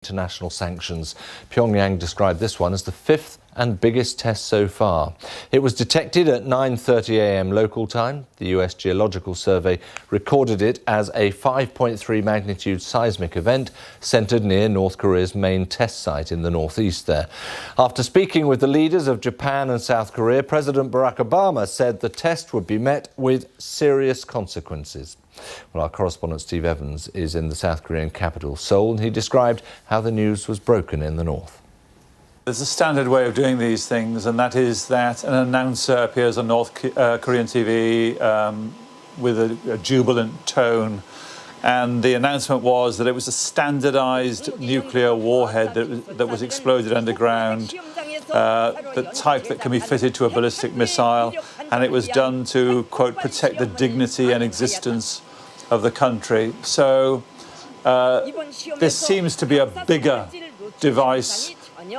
international sanctions. Pyongyang described this one as the fifth and biggest test so far. It was detected at 9:30 a.m. local time. The US Geological Survey recorded it as a 5.3 magnitude seismic event centred near North Korea's main test site in the northeast there. After speaking with the leaders of Japan and South Korea, President Barack Obama said the test would be met with serious consequences. Well, our correspondent Steve Evans is in the South Korean capital, Seoul, and he described how the news was broken in the north. There's a standard way of doing these things, and that is that an announcer appears on North Korean TV with a jubilant tone. And the announcement was that it was a standardized nuclear warhead that was exploded underground, the type that can be fitted to a ballistic missile. And it was done to, quote, protect the dignity and existence of the country. So this seems to be a bigger device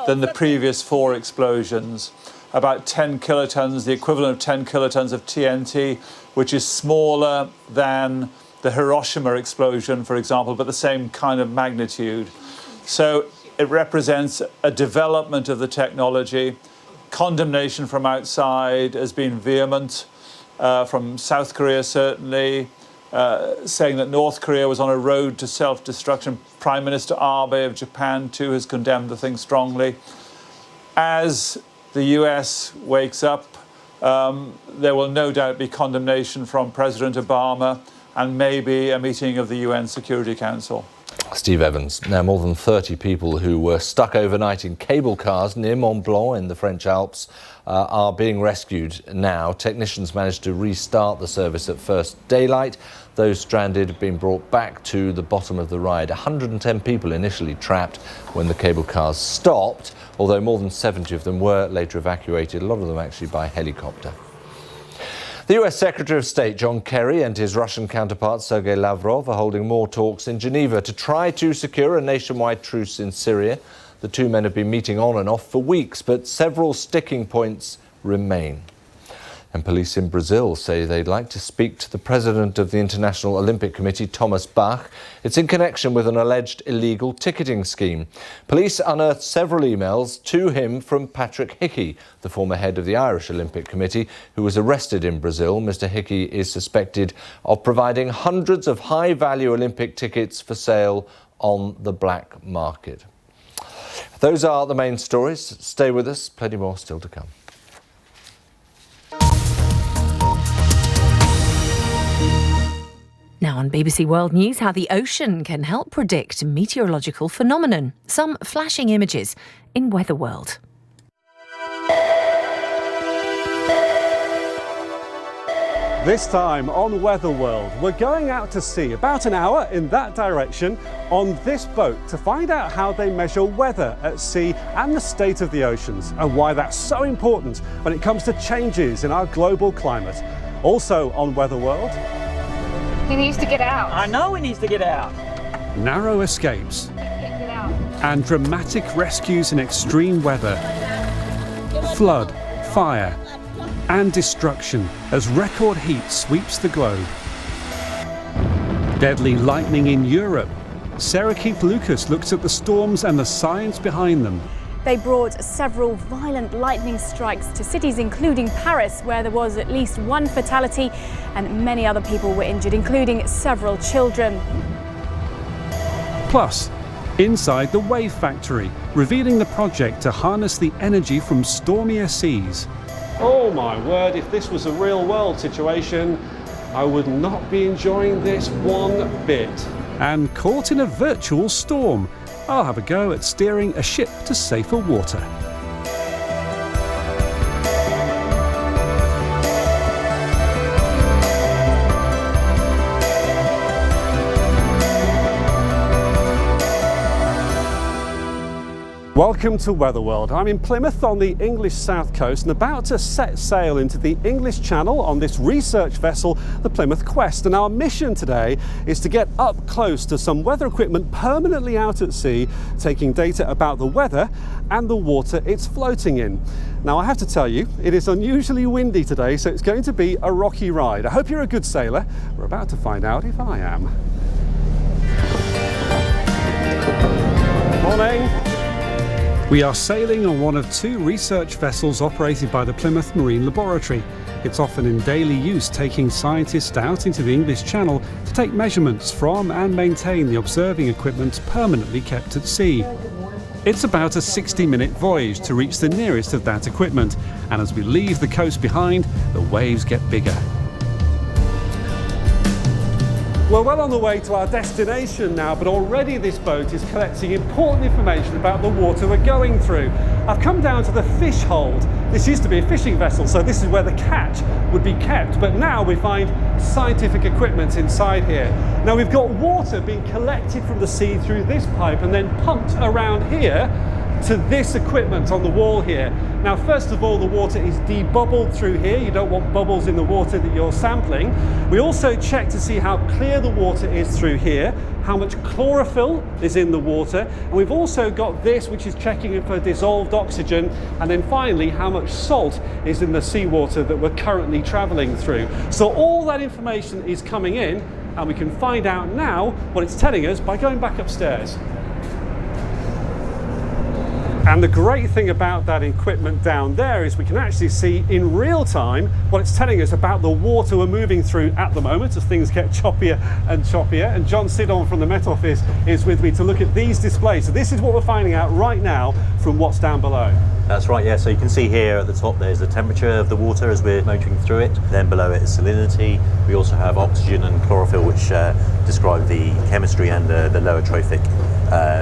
than the previous four explosions. About 10 kilotons, the equivalent of 10 kilotons of TNT, which is smaller than the Hiroshima explosion, for example, but the same kind of magnitude. So it represents a development of the technology. Condemnation from outside has been vehement, from South Korea certainly, saying that North Korea was on a road to self-destruction. Prime Minister Abe of Japan too has condemned the thing strongly. As the US wakes up, there will no doubt be condemnation from President Obama and maybe a meeting of the UN Security Council. Steve Evans. Now, more than 30 people who were stuck overnight in cable cars near Mont Blanc in the French Alps are being rescued now. Technicians managed to restart the service at first daylight. Those stranded have been brought back to the bottom of the ride. 110 people initially trapped when the cable cars stopped, although more than 70 of them were later evacuated, a lot of them actually by helicopter. The US Secretary of State John Kerry and his Russian counterpart Sergei Lavrov are holding more talks in Geneva to try to secure a nationwide truce in Syria. The two men have been meeting on and off for weeks, but several sticking points remain. And police in Brazil say they'd like to speak to the president of the International Olympic Committee, Thomas Bach. It's in connection with an alleged illegal ticketing scheme. Police unearthed several emails to him from Patrick Hickey, the former head of the Irish Olympic Committee, who was arrested in Brazil. Mr. Hickey is suspected of providing hundreds of high-value Olympic tickets for sale on the black market. Those are the main stories. Stay with us, plenty more still to come. Now on BBC World News, how the ocean can help predict meteorological phenomenon. Some flashing images in Weather World. This time on Weather World, we're going out to sea about an hour in that direction on this boat to find out how they measure weather at sea and the state of the oceans and why that's so important when it comes to changes in our global climate. Also on Weather World, he needs to get out. I know he needs to get out. Narrow escapes Get out. and dramatic rescues in extreme weather. Flood, fire and destruction as record heat sweeps the globe. Deadly lightning in Europe. Sarah Keith Lucas looks at the storms and the science behind them. They brought several violent lightning strikes to cities including Paris, where there was at least one fatality and many other people were injured, including several children. Plus, inside the Wave Factory, revealing the project to harness the energy from stormier seas. Oh my word, if this was a real world situation, I would not be enjoying this one bit. And caught in a virtual storm, I'll have a go at steering a ship to safer water. Welcome to Weather World. I'm in Plymouth on the English south coast and about to set sail into the English Channel on this research vessel, the Plymouth Quest. And our mission today is to get up close to some weather equipment permanently out at sea, taking data about the weather and the water it's floating in. Now, I have to tell you, it is unusually windy today, so it's going to be a rocky ride. I hope you're a good sailor. We're about to find out if I am. morning. We are sailing on one of two research vessels operated by the Plymouth Marine Laboratory. It's often in daily use, taking scientists out into the English Channel to take measurements from and maintain the observing equipment permanently kept at sea. It's about a 60-minute voyage to reach the nearest of that equipment, and as we leave the coast behind, the waves get bigger. We're well on the way to our destination now, but already this boat is collecting important information about the water we're going through. I've come down to the fish hold. This used to be a fishing vessel, so this is where the catch would be kept, but now we find scientific equipment inside here. Now we've got water being collected from the sea through this pipe and then pumped around here to this equipment on the wall here. Now, first of all, the water is debubbled through here. You don't want bubbles in the water that you're sampling. We also check to see how clear the water is through here, how much chlorophyll is in the water. And we've also got this, which is checking for dissolved oxygen. And then finally, how much salt is in the seawater that we're currently traveling through. So all that information is coming in, and we can find out now what it's telling us by going back upstairs. And the great thing about that equipment down there is we can actually see in real time what it's telling us about the water we're moving through at the moment as things get choppier and choppier. And John Siddon from the Met Office is with me to look at these displays. So this is what we're finding out right now from what's down below. That's right, yeah. So you can see here at the top there's the temperature of the water as we're motoring through it. Then below it is salinity. We also have oxygen and chlorophyll, which describe the chemistry and the lower trophic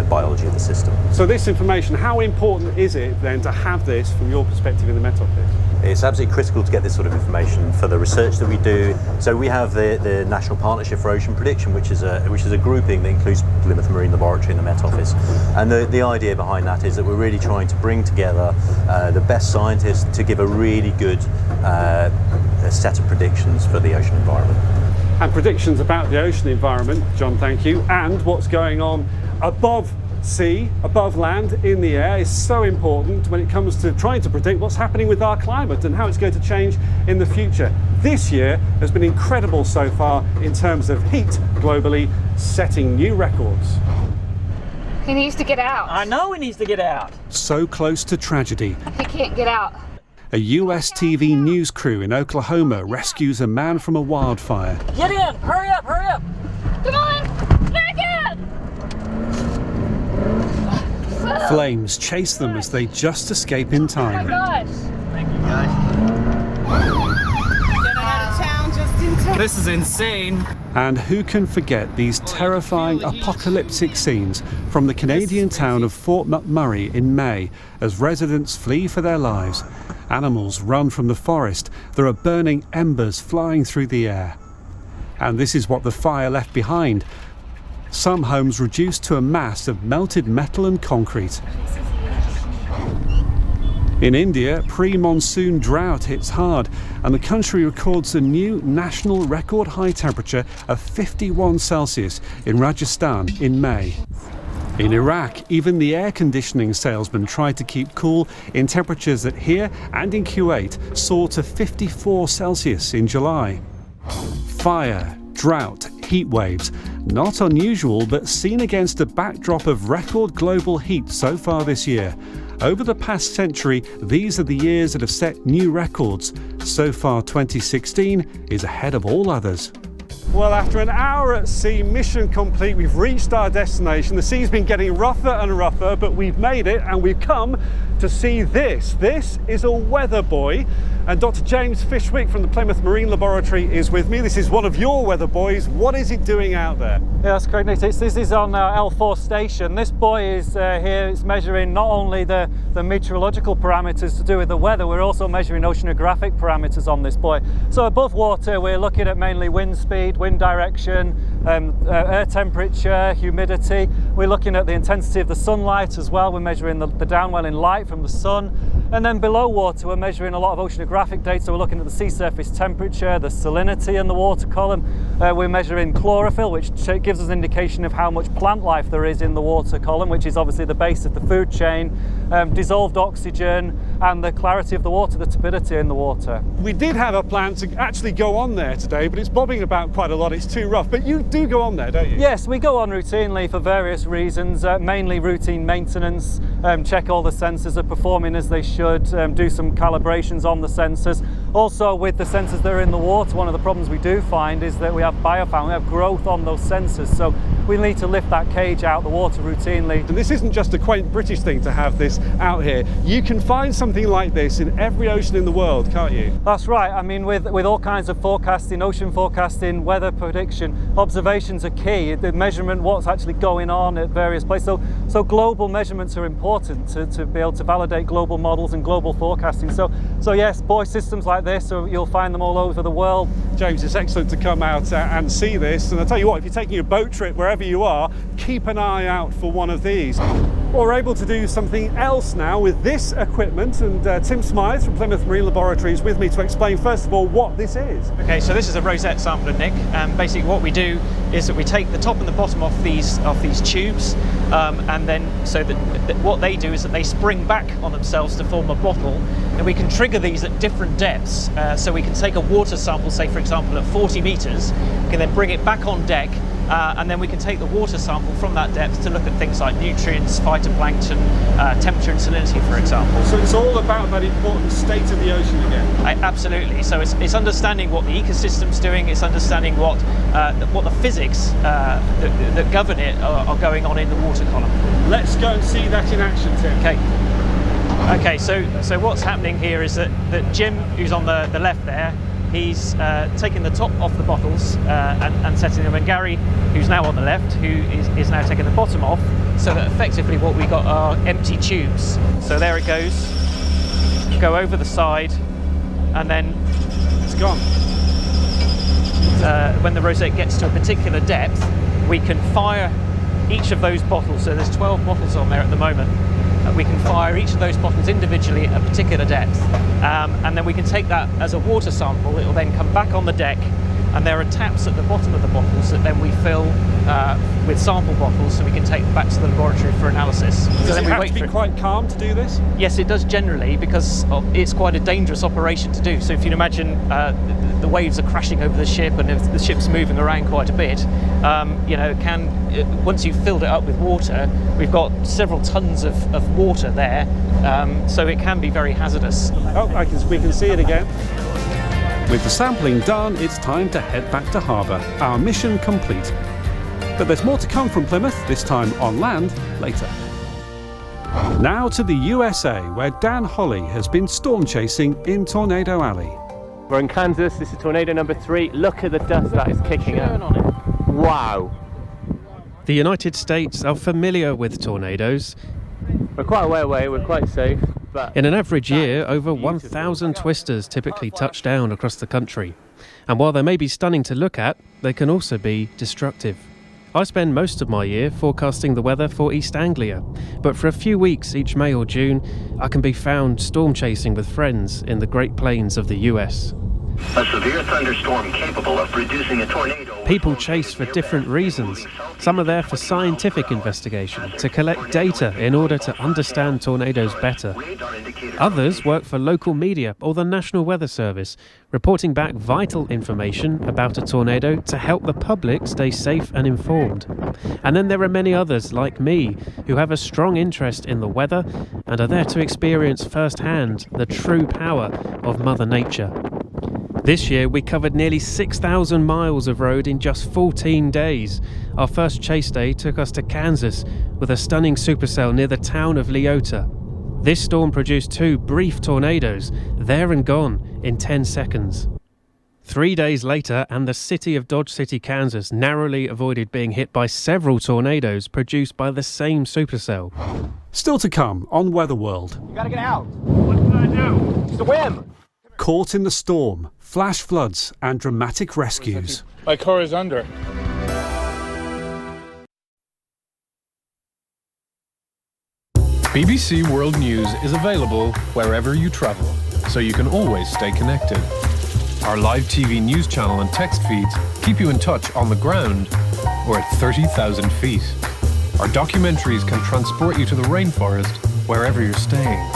biology of the system. So this information, how important is it then to have this from your perspective in the Met Office? It's absolutely critical to get this sort of information for the research that we do. So we have the National Partnership for Ocean Prediction, which is a grouping that includes Plymouth Marine Laboratory and the Met Office. And the idea behind that is that we're really trying to bring together the best scientists to give a really good set of predictions for the ocean environment. And predictions about the ocean environment, John, thank you, and what's going on above sea, above land, in the air is so important when it comes to trying to predict what's happening with our climate and how it's going to change in the future. This year has been incredible so far in terms of heat globally, setting new records. He needs to get out. I know he needs to get out. So close to tragedy. He can't get out. A US TV news crew in Oklahoma rescues a man from a wildfire. Get in! Hurry up! Hurry up! Come on! Back in! Flames chase them as they just escape in Oh my time. gosh. Thank you, guys. Getting out of town just in time. This is insane. And who can forget these terrifying apocalyptic scenes from the Canadian town of Fort McMurray in May as residents flee for their lives. Animals run from the forest. There are burning embers flying through the air. And this is what the fire left behind. Some homes reduced to a mass of melted metal and concrete. In India, pre-monsoon drought hits hard, and the country records a new national record high temperature of 51 Celsius in Rajasthan in May. In Iraq, even the air conditioning salesman tried to keep cool in temperatures that here and in Kuwait soared to 54 Celsius in July. Fire, drought, heat waves, not unusual, but seen against a backdrop of record global heat so far this year. Over the past century, these are the years that have set new records. So far, 2016 is ahead of all others. Well, after an hour at sea, mission complete, we've reached our destination. The sea's been getting rougher and rougher, but we've made it and we've come to see this. This is a weather buoy, and Dr. James Fishwick from the Plymouth Marine Laboratory is with me. This is one of your weather buoys. What is it doing out there? Yeah, that's correct, Nick. This is on our L4 station. This buoy is here. It's measuring not only the meteorological parameters to do with the weather, we're also measuring oceanographic parameters on this buoy. So above water, we're looking at mainly wind speed, wind direction, air temperature, humidity. We're looking at the intensity of the sunlight as well. We're measuring the downwelling light from the sun. And then below water, we're measuring a lot of oceanographic data. So we're looking at the sea surface temperature, the salinity in the water column. We're measuring chlorophyll, which gives us an indication of how much plant life there is in the water column, which is obviously the base of the food chain. Dissolved oxygen, and the clarity of the water, the turbidity in the water. We did have a plan to actually go on there today, but it's bobbing about quite a lot. It's too rough. But you do go on there, don't you? Yes, we go on routinely for various reasons, mainly routine maintenance, check all the sensors are performing as they should, do some calibrations on the sensors. Also, with the sensors that are in the water, one of the problems we do find is that we have biofouling, we have growth on those sensors, so we need to lift that cage out the water routinely. And this isn't just a quaint British thing to have this out here. You can find something like this in every ocean in the world, can't you? That's right. I mean, with all kinds of forecasting, ocean forecasting, weather prediction, observations are key. The measurement, what's actually going on at various places. So global measurements are important to be able to validate global models and global forecasting. So yes, buoy systems like this, so you'll find them all over the world. James, it's excellent to come out and see this. And I'll tell you what, if you're taking a boat trip wherever you are, keep an eye out for one of these. Well, we're able to do something else now with this equipment, and Tim Smythe from Plymouth Marine Laboratories with me to explain first of all what this is. Okay, so this is a rosette sampler, Nick, and basically what we do is that we take the top and the bottom off these tubes, and then so that what they do is that they spring back on themselves to form a bottle, and we can trigger these at different depths. So we can take a water sample, say for example at 40 meters, we can then bring it back on deck. And then we can take the water sample from that depth to look at things like nutrients, phytoplankton, temperature and salinity, for example. So it's all about that important state of the ocean again? Absolutely. So it's understanding what the ecosystem's doing, it's understanding what the physics that govern it are going on in the water column. Let's go and see that in action, Tim. Okay, so what's happening here is that Jim, who's on the left there, he's taking the top off the bottles and setting them, and Gary, who's now on the left, who is now taking the bottom off, so that effectively what we got are empty tubes. So there it goes, go over the side, and then it's gone. When the rosette gets to a particular depth, we can fire each of those bottles, so there's 12 bottles on there at the moment. We can fire each of those bottles individually at a particular depth, and then we can take that as a water sample. It will then come back on the deck, and there are taps at the bottom of the bottles that then we fill with sample bottles, so we can take them back to the laboratory for analysis. Does it have to be quite calm to do this? Yes, it does generally, because it's quite a dangerous operation to do. So if you can imagine the waves are crashing over the ship, and if the ship's moving around quite a bit, once you've filled it up with water, we've got several tons of water there, so it can be very hazardous. Oh, we can see it again. With the sampling done, it's time to head back to harbour. Our mission complete. But there's more to come from Plymouth, this time on land, later. Now to the USA, where Dan Holly has been storm chasing in Tornado Alley. We're in Kansas, this is tornado number 3. Look at the dust that is kicking up. Wow. The United States are familiar with tornadoes. We're quite a way away, we're quite safe. But in an average year, over 1,000 twisters typically touch down across the country. And while they may be stunning to look at, they can also be destructive. I spend most of my year forecasting the weather for East Anglia, but for a few weeks each May or June, I can be found storm chasing with friends in the Great Plains of the US. A severe thunderstorm capable of producing a tornado. People chase for different reasons. Some are there for scientific investigation, to collect data in order to understand tornadoes better. Others work for local media or the National Weather Service, reporting back vital information about a tornado to help the public stay safe and informed. And then there are many others like me who have a strong interest in the weather and are there to experience firsthand the true power of Mother Nature. This year we covered nearly 6,000 miles of road in just 14 days. Our first chase day took us to Kansas with a stunning supercell near the town of Leota. This storm produced 2 brief tornadoes, there and gone in 10 seconds. 3 days later, and the city of Dodge City, Kansas narrowly avoided being hit by several tornadoes produced by the same supercell. Still to come on Weather World. You gotta get out. What can I do? Swim! Caught in the storm, flash floods and dramatic rescues. My car is under. BBC World News is available wherever you travel, so you can always stay connected. Our live TV news channel and text feeds keep you in touch on the ground or at 30,000 feet. Our documentaries can transport you to the rainforest wherever you're staying.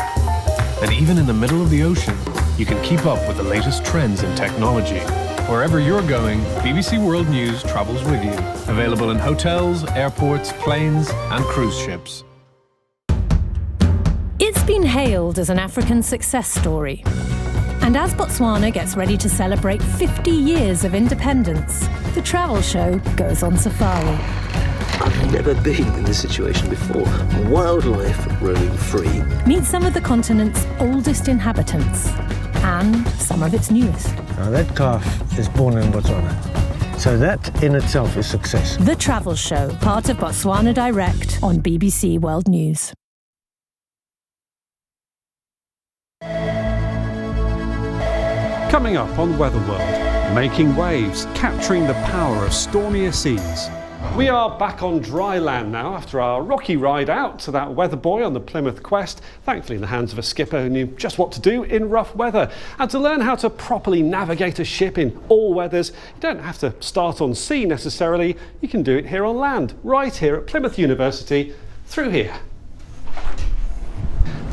And even in the middle of the ocean, you can keep up with the latest trends in technology. Wherever you're going, BBC World News travels with you. Available in hotels, airports, planes and cruise ships. It's been hailed as an African success story. And as Botswana gets ready to celebrate 50 years of independence, the travel show goes on safari. I've never been in this situation before. Wildlife roaming free. Meet some of the continent's oldest inhabitants and some of its newest. Now that calf is born in Botswana. So that in itself is success. The Travel Show, part of Botswana Direct on BBC World News. Coming up on Weather World, making waves, capturing the power of stormier seas. We are back on dry land now after our rocky ride out to that weather buoy on the Plymouth Quest, thankfully in the hands of a skipper who knew just what to do in rough weather. And to learn how to properly navigate a ship in all weathers, you don't have to start on sea necessarily, you can do it here on land, right here at Plymouth University, through here.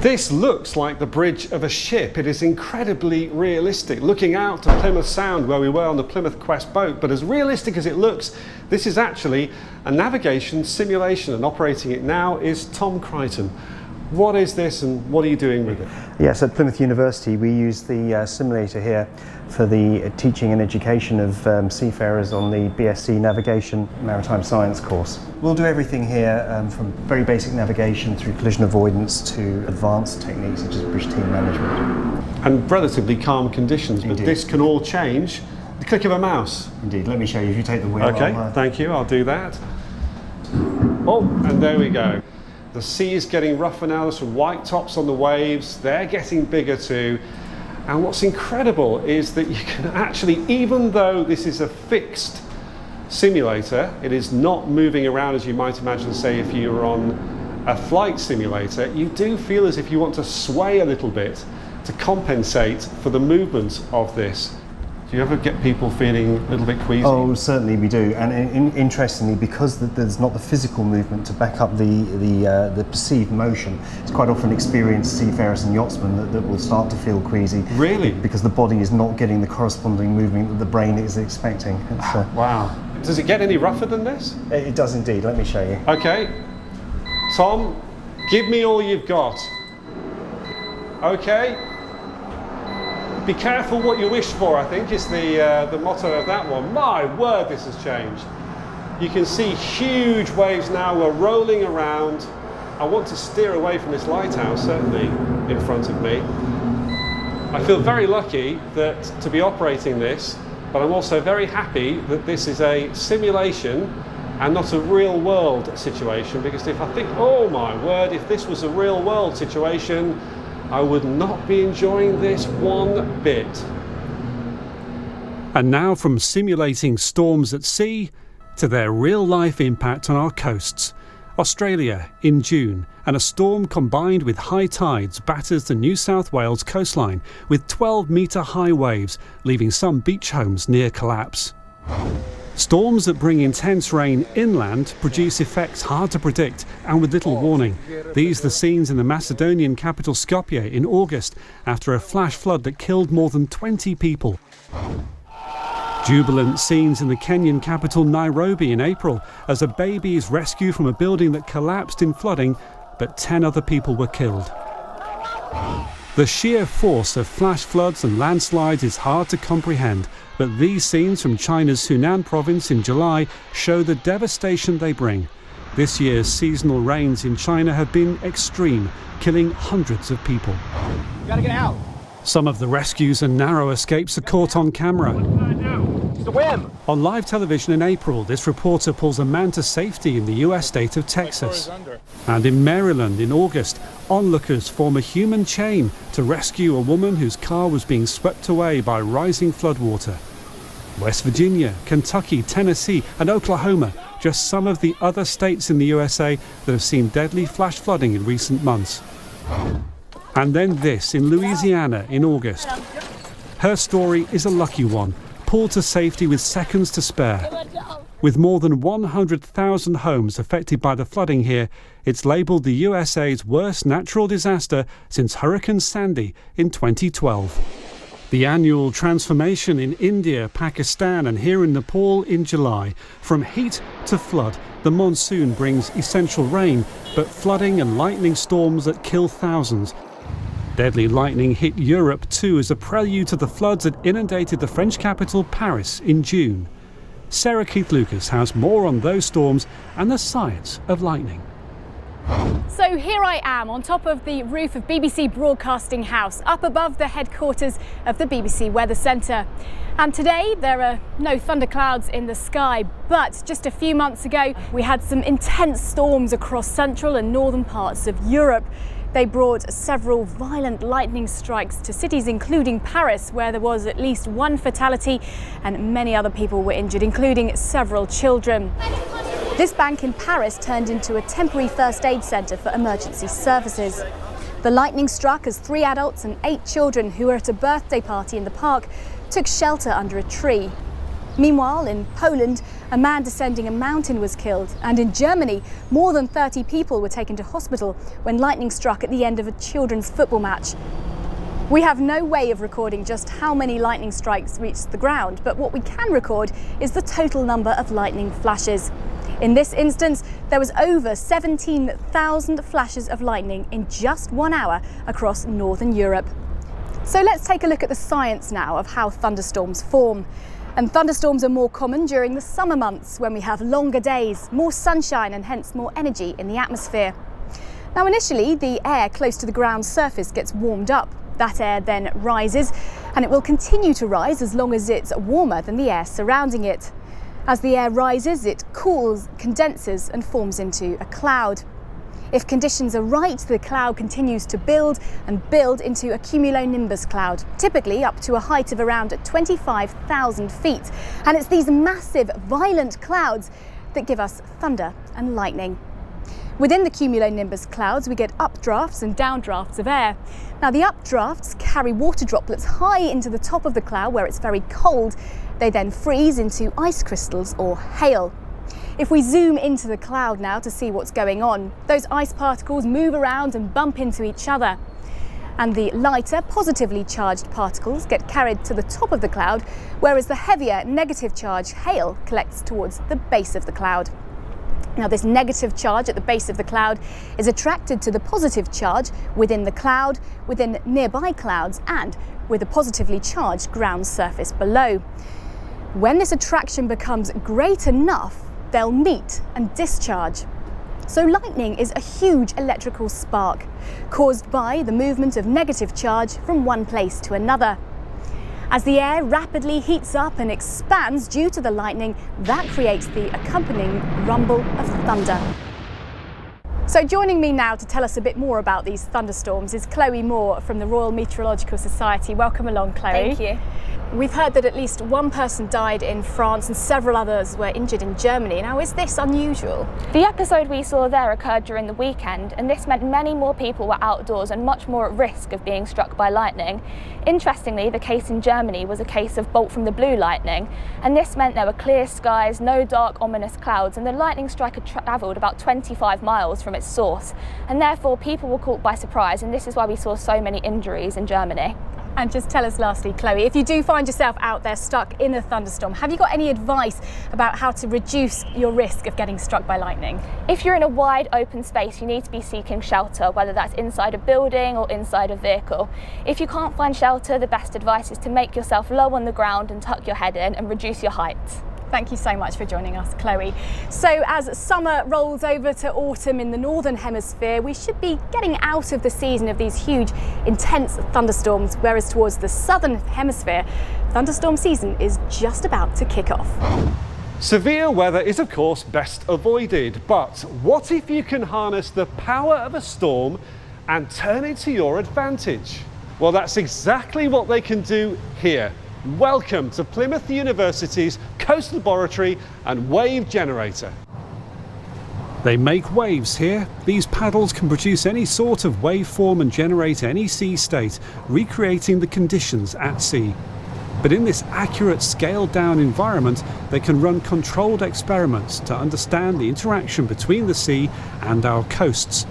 This looks like the bridge of a ship. It is incredibly realistic, looking out to Plymouth Sound where we were on the Plymouth Quest boat, but as realistic as it looks, this is actually a navigation simulation, and operating it now is Tom Crichton. What is this and what are you doing with it? Yes, at Plymouth University we use the simulator here for the teaching and education of seafarers on the BSc Navigation Maritime Science course. We'll do everything here from very basic navigation through collision avoidance to advanced techniques such as bridge team management. And relatively calm conditions, but Indeed. this can all change the click of a mouse. Indeed, let me show you. If you take the wheel. Okay, thank you, I'll do that. Oh, and there we go. The sea is getting rougher now, there's some white tops on the waves, they're getting bigger too. And what's incredible is that you can actually, even though this is a fixed simulator, it is not moving around as you might imagine, say, if you were on a flight simulator, you do feel as if you want to sway a little bit to compensate for the movement of this. Do you ever get people feeling a little bit queasy? Oh, certainly we do. And interestingly, because there's not the physical movement to back up the perceived motion, it's quite often experienced seafarers and yachtsmen that will start to feel queasy. Really? Because the body is not getting the corresponding movement that the brain is expecting. Wow. Does it get any rougher than this? It does indeed. Let me show you. Okay. Tom, give me all you've got. Okay. Be careful what you wish for, I think, is the motto of that one. My word, this has changed. You can see huge waves now, we're rolling around. I want to steer away from this lighthouse, certainly, in front of me. I feel very lucky to be operating this, but I'm also very happy that this is a simulation and not a real world situation, because if I think, oh my word, if this was a real world situation, I would not be enjoying this one bit. And now from simulating storms at sea to their real-life impact on our coasts. Australia in June, and a storm combined with high tides batters the New South Wales coastline with 12-metre high waves, leaving some beach homes near collapse. Storms that bring intense rain inland produce effects hard to predict and with little warning. These are the scenes in the Macedonian capital Skopje in August after a flash flood that killed more than 20 people. Jubilant scenes in the Kenyan capital Nairobi in April as a baby is rescued from a building that collapsed in flooding, but 10 other people were killed. The sheer force of flash floods and landslides is hard to comprehend, but these scenes from China's Hunan province in July show the devastation they bring. This year's seasonal rains in China have been extreme, killing hundreds of people. You gotta get out. Some of the rescues and narrow escapes are caught on camera. Swim! On live television in April, this reporter pulls a man to safety in the US state of Texas. And in Maryland in August, onlookers form a human chain to rescue a woman whose car was being swept away by rising floodwater. West Virginia, Kentucky, Tennessee and Oklahoma, just some of the other states in the USA that have seen deadly flash flooding in recent months. And then this in Louisiana in August. Her story is a lucky one, pulled to safety with seconds to spare. With more than 100,000 homes affected by the flooding here, it's labelled the USA's worst natural disaster since Hurricane Sandy in 2012. The annual transformation in India, Pakistan and here in Nepal in July. From heat to flood, the monsoon brings essential rain, but flooding and lightning storms that kill thousands. Deadly lightning hit Europe too as a prelude to the floods that inundated the French capital Paris in June. Sarah Keith-Lucas has more on those storms and the science of lightning. So here I am on top of the roof of BBC Broadcasting House, up above the headquarters of the BBC Weather Centre. And today there are no thunderclouds in the sky, but just a few months ago we had some intense storms across central and northern parts of Europe. They brought several violent lightning strikes to cities including Paris, where there was at least one fatality and many other people were injured, including several children. This bank in Paris turned into a temporary first aid centre for emergency services. The lightning struck as 3 adults and 8 children who were at a birthday party in the park took shelter under a tree. Meanwhile, in Poland, a man descending a mountain was killed, and in Germany, more than 30 people were taken to hospital when lightning struck at the end of a children's football match. We have no way of recording just how many lightning strikes reached the ground, but what we can record is the total number of lightning flashes. In this instance, there was over 17,000 flashes of lightning in just 1 hour across northern Europe. So let's take a look at the science now of how thunderstorms form. And thunderstorms are more common during the summer months when we have longer days, more sunshine and hence more energy in the atmosphere. Now initially the air close to the ground surface gets warmed up. That air then rises and it will continue to rise as long as it's warmer than the air surrounding it. As the air rises, it cools, condenses and forms into a cloud. If conditions are right, the cloud continues to build and build into a cumulonimbus cloud, typically up to a height of around 25,000 feet. And it's these massive, violent clouds that give us thunder and lightning. Within the cumulonimbus clouds, we get updrafts and downdrafts of air. Now, the updrafts carry water droplets high into the top of the cloud where it's very cold. They then freeze into ice crystals or hail. If we zoom into the cloud now to see what's going on, those ice particles move around and bump into each other. And the lighter, positively charged particles get carried to the top of the cloud, whereas the heavier, negative charge hail collects towards the base of the cloud. Now, this negative charge at the base of the cloud is attracted to the positive charge within the cloud, within nearby clouds, and with a positively charged ground surface below. When this attraction becomes great enough, they'll meet and discharge. So lightning is a huge electrical spark caused by the movement of negative charge from one place to another. As the air rapidly heats up and expands due to the lightning, that creates the accompanying rumble of thunder. So joining me now to tell us a bit more about these thunderstorms is Chloe Moore from the Royal Meteorological Society. Welcome along, Chloe. Thank you. We've heard that at least one person died in France and several others were injured in Germany. Now, is this unusual? The episode we saw there occurred during the weekend, and this meant many more people were outdoors and much more at risk of being struck by lightning. Interestingly, the case in Germany was a case of bolt from the blue lightning, and this meant there were clear skies, no dark ominous clouds, and the lightning strike had travelled about 25 miles from its source, and therefore people were caught by surprise, and this is why we saw so many injuries in Germany. And just tell us lastly, Chloe, if you do find yourself out there stuck in a thunderstorm, have you got any advice about how to reduce your risk of getting struck by lightning? If you're in a wide open space, you need to be seeking shelter, whether that's inside a building or inside a vehicle. If you can't find shelter, the best advice is to make yourself low on the ground and tuck your head in and reduce your height. Thank you so much for joining us, Chloe. So as summer rolls over to autumn in the Northern Hemisphere, we should be getting out of the season of these huge, intense thunderstorms, whereas towards the Southern Hemisphere, thunderstorm season is just about to kick off. Severe weather is of course best avoided, but what if you can harness the power of a storm and turn it to your advantage? Well, that's exactly what they can do here. Welcome to Plymouth University's Coast Laboratory and Wave Generator. They make waves here. These paddles can produce any sort of waveform and generate any sea state, recreating the conditions at sea. But in this accurate, scaled-down environment, they can run controlled experiments to understand the interaction between the sea and our coasts.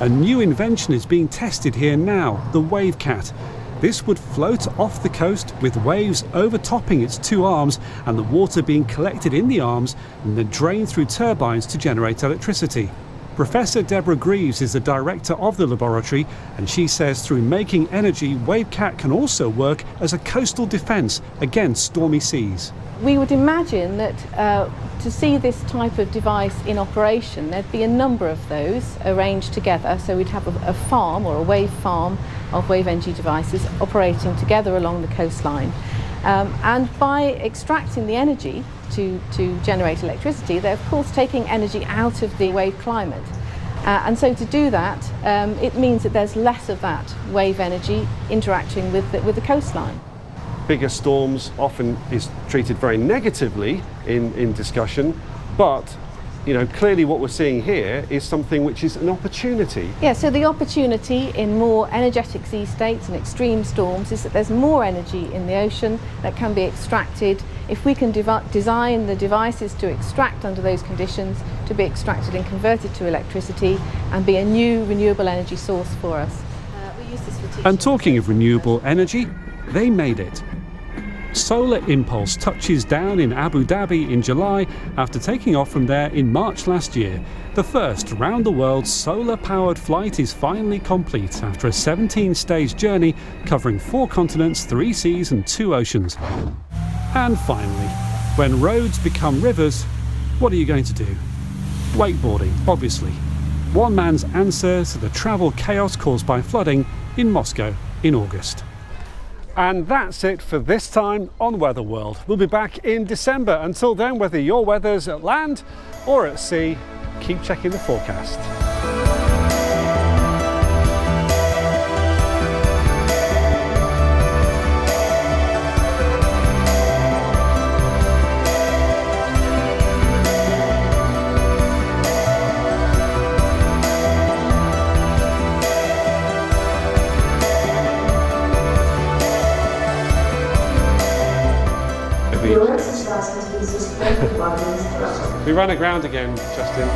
A new invention is being tested here now, the WaveCat. This would float off the coast with waves overtopping its two arms and the water being collected in the arms and then drained through turbines to generate electricity. Professor Deborah Greaves is the director of the laboratory, and she says through making energy, WaveCat can also work as a coastal defence against stormy seas. We would imagine that to see this type of device in operation, there'd be a number of those arranged together. So we'd have a farm or a wave farm of wave energy devices operating together along the coastline. And by extracting the energy to generate electricity, they're of course taking energy out of the wave climate. And so to do that, it means that there's less of that wave energy interacting with the coastline. Bigger storms often is treated very negatively in discussion, but clearly what we're seeing here is something which is an opportunity. Yeah, so the opportunity in more energetic sea states and extreme storms is that there's more energy in the ocean that can be extracted. If we can design the devices to extract under those conditions, to be extracted and converted to electricity and be a new renewable energy source for us. We use this for teaching. And talking of renewable energy, they made it. Solar Impulse touches down in Abu Dhabi in July after taking off from there in March last year. The first round-the-world solar-powered flight is finally complete after a 17-stage journey covering 4 continents, 3 seas and 2 oceans. And finally, when roads become rivers, what are you going to do? Wakeboarding, obviously. One man's answer to the travel chaos caused by flooding in Moscow in August. And that's it for this time on Weather World. We'll be back in December. Until then, whether your weather's at land or at sea, keep checking the forecast. We ran aground again, Justin.